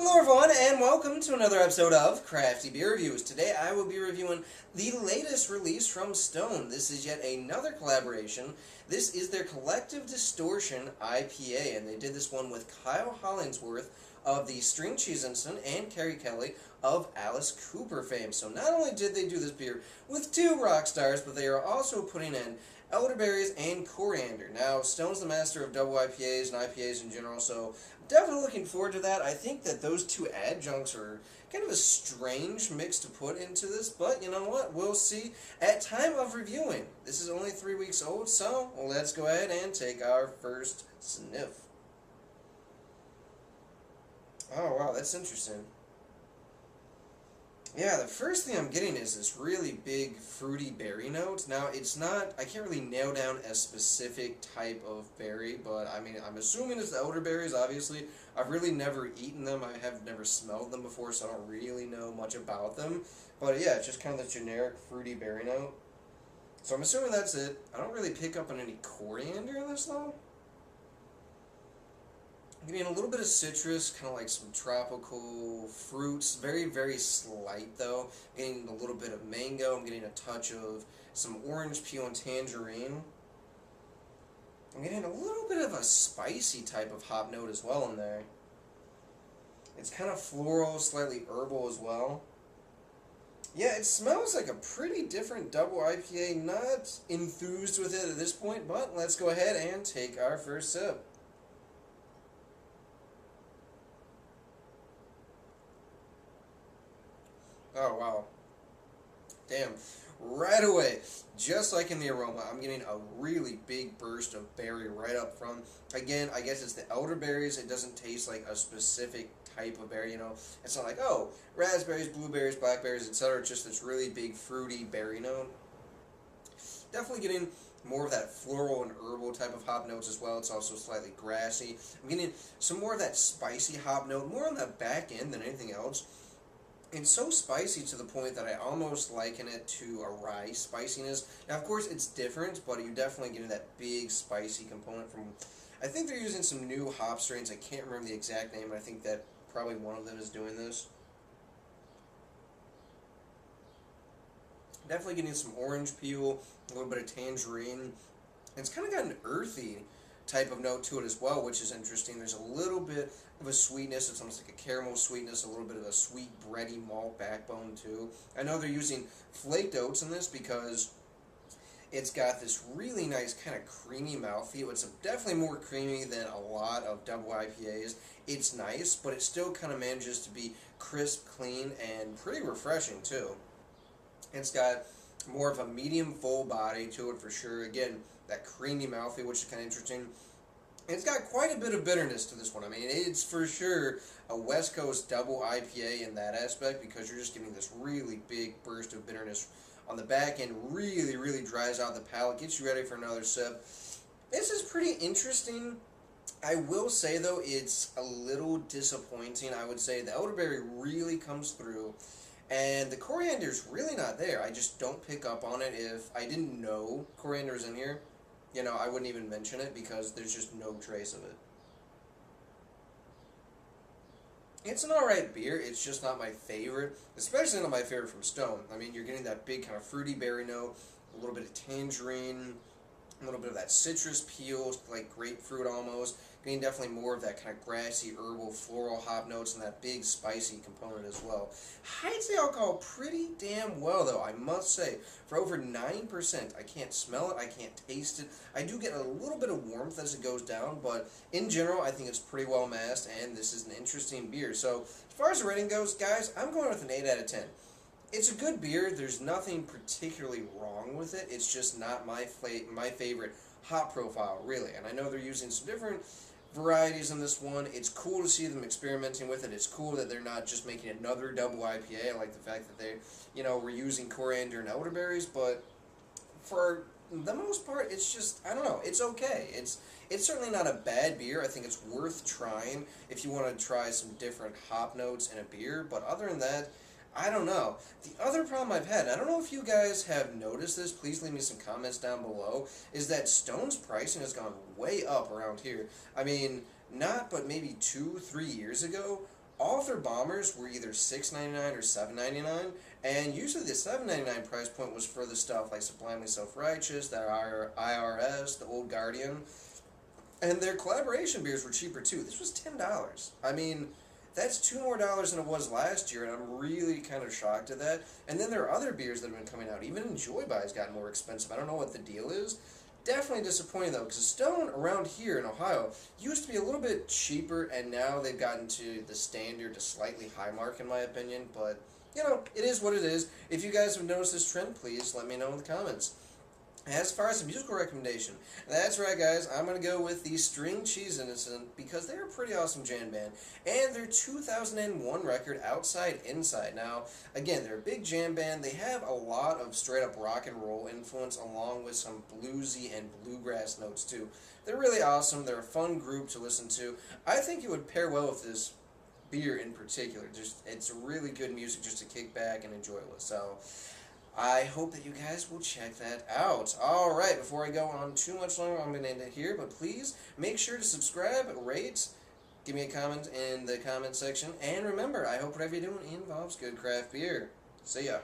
Hello everyone, and welcome to another episode of Crafty Beer Reviews. Today I will be reviewing the latest release from Stone. This is yet another collaboration. This is their collective Distortion IPA, and they did this one with Kyle Hollingsworth of the String Cheese Incident and Kelli of Alice Cooper fame. So not only did they do this beer with two rock stars, but they are also putting in elderberries and coriander. Now, Stone's the master of double IPAs and IPAs in general, so I'm definitely looking forward to that. I think that those two adjuncts are kind of a strange mix to put into this, but you know what? We'll see at time of reviewing. This is only 3 weeks old, so let's go ahead and take our first sniff. Oh, wow, that's interesting. Yeah, the first thing I'm getting is this really big fruity berry note. Now, it's not, I can't really nail down a specific type of berry, but I mean, I'm assuming it's the elderberries, obviously. I've really never eaten them, I have never smelled them before, so I don't really know much about them. But yeah, it's just kind of the generic fruity berry note. So I'm assuming that's it. I don't really pick up on any coriander in this, though. I'm getting a little bit of citrus, kind of like some tropical fruits. Very, very slight though. I'm getting a little bit of mango. I'm getting a touch of some orange peel and tangerine. I'm getting a little bit of a spicy type of hop note as well in there. It's kind of floral, slightly herbal as well. Yeah, it smells like a pretty different double IPA. Not enthused with it at this point, but let's go ahead and take our first sip. Oh, wow. Damn. Right away, just like in the aroma, I'm getting a really big burst of berry right up front. Again, I guess it's the elderberries. It doesn't taste like a specific type of berry, you know. It's not like, oh, raspberries, blueberries, blackberries, etc. It's just this really big fruity berry note. Definitely getting more of that floral and herbal type of hop notes as well. It's also slightly grassy. I'm getting some more of that spicy hop note, more on the back end than anything else. It's so spicy to the point that I almost liken it to a rye spiciness. Now, of course, it's different, but you're definitely getting that big spicy component from... I think they're using some new hop strains. I can't remember the exact name, but I think that probably one of them is doing this. Definitely getting some orange peel, a little bit of tangerine. It's kind of got an earthy type of note to it as well, which is interesting. There's a little bit of a sweetness. It's almost like a caramel sweetness, a little bit of a sweet bready malt backbone too. I know they're using flaked oats in this because it's got this really nice kind of creamy mouthfeel. It's definitely more creamy than a lot of double IPAs. It's nice, but it still kind of manages to be crisp, clean, and pretty refreshing too. It's got more of a medium full body to it for sure. Again, that creamy mouthfeel, which is kind of interesting. It's got quite a bit of bitterness to this one. I mean, it's for sure a West Coast double IPA in that aspect because you're just getting this really big burst of bitterness on the back end. Really, really dries out the palate, gets you ready for another sip. This is pretty interesting. I will say, though, it's a little disappointing. I would say the elderberry really comes through. And the coriander's really not there. I just don't pick up on it. If I didn't know coriander's in here, you know, I wouldn't even mention it because there's just no trace of it. It's an alright beer. It's just not my favorite, especially not my favorite from Stone. I mean, you're getting that big kind of fruity berry note, a little bit of tangerine, a little bit of that citrus peel, like grapefruit almost. Getting definitely more of that kind of grassy, herbal, floral hop notes and that big spicy component as well. Hides the alcohol pretty damn well, though, I must say. For over 9%, I can't smell it, I can't taste it. I do get a little bit of warmth as it goes down, but in general, I think it's pretty well masked, and this is an interesting beer. So, as far as the rating goes, guys, I'm going with an 8 out of 10. It's a good beer. There's nothing particularly wrong with it. It's just not my favorite hop profile, really. And I know they're using some different varieties in this one. It's cool to see them experimenting with it. It's cool that they're not just making another double IPA. I like the fact that they, you know, were using coriander and elderberries, but for the most part, it's just, I don't know, it's okay. It's certainly not a bad beer. I think it's worth trying if you want to try some different hop notes in a beer, but other than that, I don't know. The other problem I've had, I don't know if you guys have noticed this, please leave me some comments down below, is that Stone's pricing has gone way up around here. I mean, not but maybe 2-3 years ago, all of their bombers were either $6.99 or $7.99, and usually the $7.99 price point was for the stuff like Sublimely Self-Righteous, that IRS, the Old Guardian, and their collaboration beers were cheaper too. This was $10. I mean, that's $2 more than it was last year, and I'm really kind of shocked at that. And then there are other beers that have been coming out. Even Enjoy By has gotten more expensive. I don't know what the deal is. Definitely disappointing though, because Stone around here in Ohio used to be a little bit cheaper, and now they've gotten to the standard to slightly high mark in my opinion. But you know, it is what it is. If you guys have noticed this trend, please let me know in the comments. As far as a musical recommendation, that's right guys, I'm going to go with the String Cheese Innocent because they're a pretty awesome jam band, and their 2001 record, Outside Inside. Now, again, they're a big jam band. They have a lot of straight up rock and roll influence along with some bluesy and bluegrass notes too. They're really awesome. They're a fun group to listen to. I think it would pair well with this beer in particular. Just, it's really good music just to kick back and enjoy with. So I hope that you guys will check that out. Alright, before I go on too much longer, I'm going to end it here, but please make sure to subscribe, rate, give me a comment in the comment section, and remember, I hope whatever you're doing involves good craft beer. See ya.